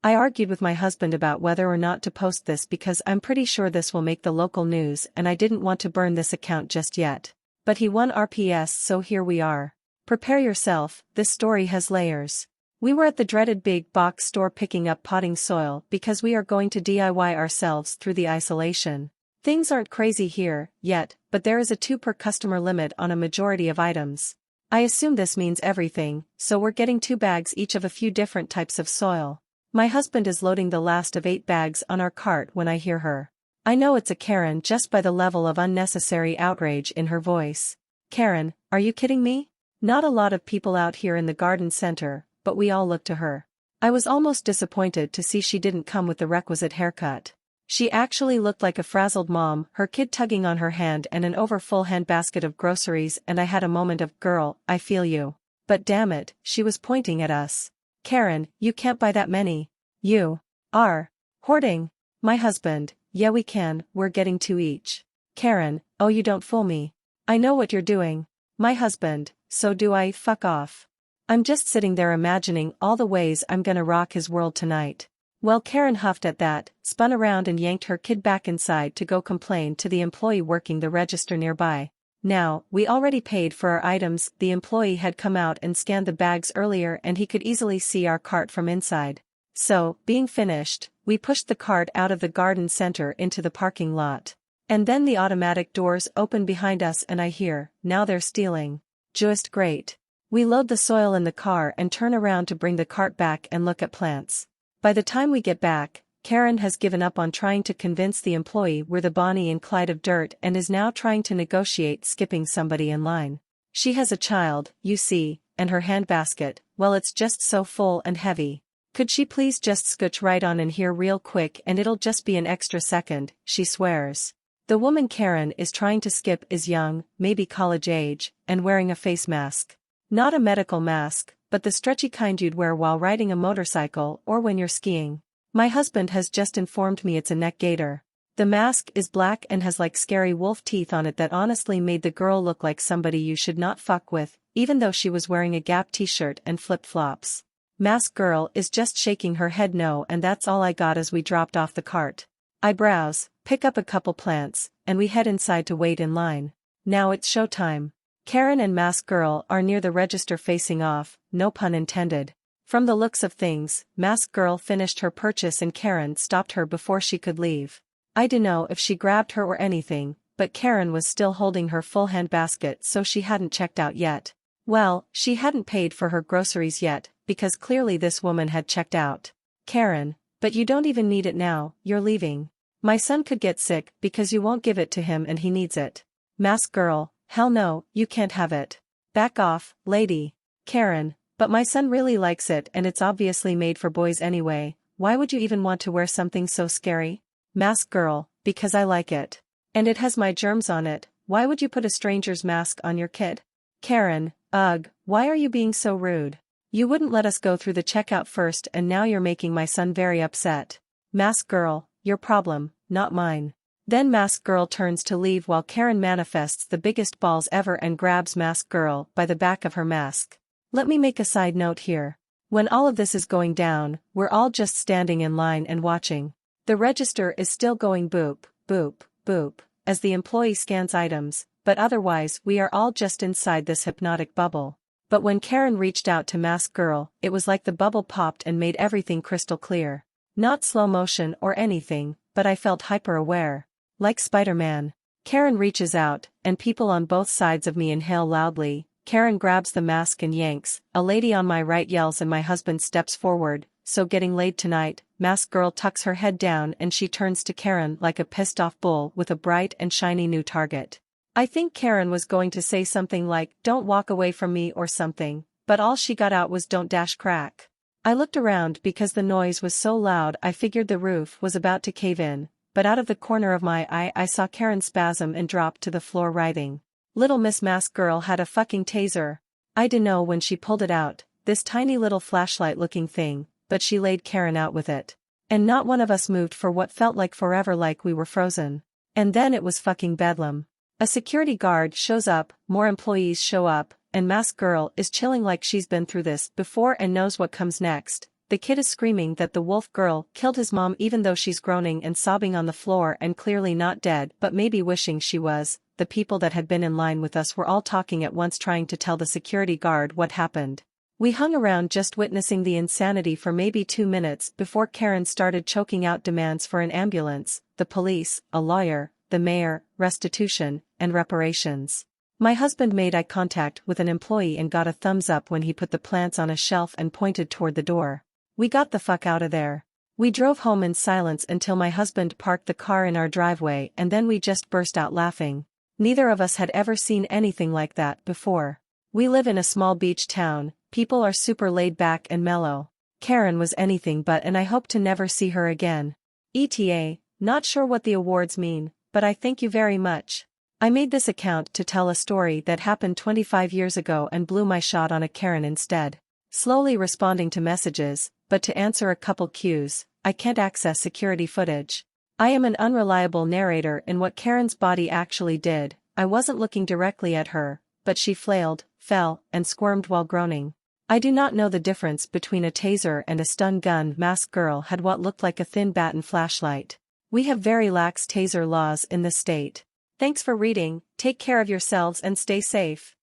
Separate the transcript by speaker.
Speaker 1: I argued with my husband about whether or not to post this because I'm pretty sure this will make the local news and I didn't want to burn this account just yet. But he won RPS, so here we are. Prepare yourself, this story has layers. We were at the dreaded big box store picking up potting soil because we are going to DIY ourselves through the isolation. Things aren't crazy here, yet, but there is a 2 per customer limit on a majority of items. I assume this means everything, so we're getting 2 bags each of a few different types of soil. My husband is loading the last of 8 bags on our cart when I hear her. I know it's a Karen just by the level of unnecessary outrage in her voice. Karen, are you kidding me? Not a lot of people out here in the garden center, but we all look to her. I was almost disappointed to see she didn't come with the requisite haircut. She actually looked like a frazzled mom, her kid tugging on her hand and an over-full handbasket of groceries, and I had a moment of, girl, I feel you. But damn it, she was pointing at us. Karen, you can't buy that many. You are hoarding. My husband, yeah we can, we're getting 2 each. Karen, oh you don't fool me. I know what you're doing. My husband, so do I, fuck off. I'm just sitting there imagining all the ways I'm gonna rock his world tonight. Well, Karen huffed at that, spun around and yanked her kid back inside to go complain to the employee working the register nearby. Now, we already paid for our items. The employee had come out and scanned the bags earlier and he could easily see our cart from inside. So, being finished, we pushed the cart out of the garden center into the parking lot. And then the automatic doors open behind us and I hear, now they're stealing. Just great. We load the soil in the car and turn around to bring the cart back and look at plants. By the time we get back, Karen has given up on trying to convince the employee we're the Bonnie and Clyde of dirt and is now trying to negotiate skipping somebody in line. She has a child, you see, and her handbasket, well it's just so full and heavy. Could she please just scooch right on in here real quick and it'll just be an extra second, she swears. The woman Karen is trying to skip is young, maybe college age, and wearing a face mask. Not a medical mask, but the stretchy kind you'd wear while riding a motorcycle or when you're skiing. My husband has just informed me it's a neck gaiter. The mask is black and has like scary wolf teeth on it that honestly made the girl look like somebody you should not fuck with, even though she was wearing a Gap t-shirt and flip-flops. Mask girl is just shaking her head no, and that's all I got as we dropped off the cart. I browse, pick up a couple plants, and we head inside to wait in line. Now it's showtime. Karen and Mask Girl are near the register facing off, no pun intended. From the looks of things, Mask Girl finished her purchase and Karen stopped her before she could leave. I dunno if she grabbed her or anything, but Karen was still holding her full handbasket so she hadn't checked out yet. Well, she hadn't paid for her groceries yet, because clearly this woman had checked out. Karen, but you don't even need it now, you're leaving. My son could get sick because you won't give it to him and he needs it. Mask Girl, hell no, you can't have it. Back off, lady. Karen, but my son really likes it and it's obviously made for boys anyway, why would you even want to wear something so scary? Mask Girl, because I like it. And it has my germs on it, why would you put a stranger's mask on your kid? Karen, ugh, why are you being so rude? You wouldn't let us go through the checkout first and now you're making my son very upset. Mask Girl, your problem, not mine. Then Mask Girl turns to leave while Karen manifests the biggest balls ever and grabs Mask Girl by the back of her mask. Let me make a side note here. When all of this is going down, we're all just standing in line and watching. The register is still going boop, boop, boop, as the employee scans items, but otherwise we are all just inside this hypnotic bubble. But when Karen reached out to Mask Girl, it was like the bubble popped and made everything crystal clear. Not slow motion or anything, but I felt hyper-aware. Like Spider-Man. Karen reaches out, and people on both sides of me inhale loudly. Karen grabs the mask and yanks, a lady on my right yells and my husband steps forward, so getting laid tonight. Mask Girl tucks her head down and she turns to Karen like a pissed-off bull with a bright and shiny new target. I think Karen was going to say something like, don't walk away from me or something, but all she got out was don't dash crack. I looked around because the noise was so loud I figured the roof was about to cave in, but out of the corner of my eye I saw Karen spasm and drop to the floor writhing. Little Miss Mask Girl had a fucking taser. I dunno when she pulled it out, this tiny little flashlight-looking thing, but she laid Karen out with it. And not one of us moved for what felt like forever, like we were frozen. And then it was fucking bedlam. A security guard shows up, more employees show up, and Mask Girl is chilling like she's been through this before and knows what comes next. The kid is screaming that the wolf girl killed his mom even though she's groaning and sobbing on the floor and clearly not dead but maybe wishing she was. The people that had been in line with us were all talking at once trying to tell the security guard what happened. We hung around just witnessing the insanity for maybe 2 minutes before Karen started choking out demands for an ambulance, the police, a lawyer, the mayor, restitution, and reparations. My husband made eye contact with an employee and got a thumbs up when he put the plants on a shelf and pointed toward the door. We got the fuck out of there. We drove home in silence until my husband parked the car in our driveway and then we just burst out laughing. Neither of us had ever seen anything like that before. We live in a small beach town, people are super laid back and mellow. Karen was anything but and I hope to never see her again. ETA, not sure what the awards mean, but I thank you very much. I made this account to tell a story that happened 25 years ago and blew my shot on a Karen instead. Slowly responding to messages, but to answer a couple cues, I can't access security footage. I am an unreliable narrator in what Karen's body actually did. I wasn't looking directly at her, but she flailed, fell, and squirmed while groaning. I do not know the difference between a taser and a stun gun. Masked girl had what looked like a thin baton flashlight. We have very lax taser laws in this state. Thanks for reading, take care of yourselves and stay safe.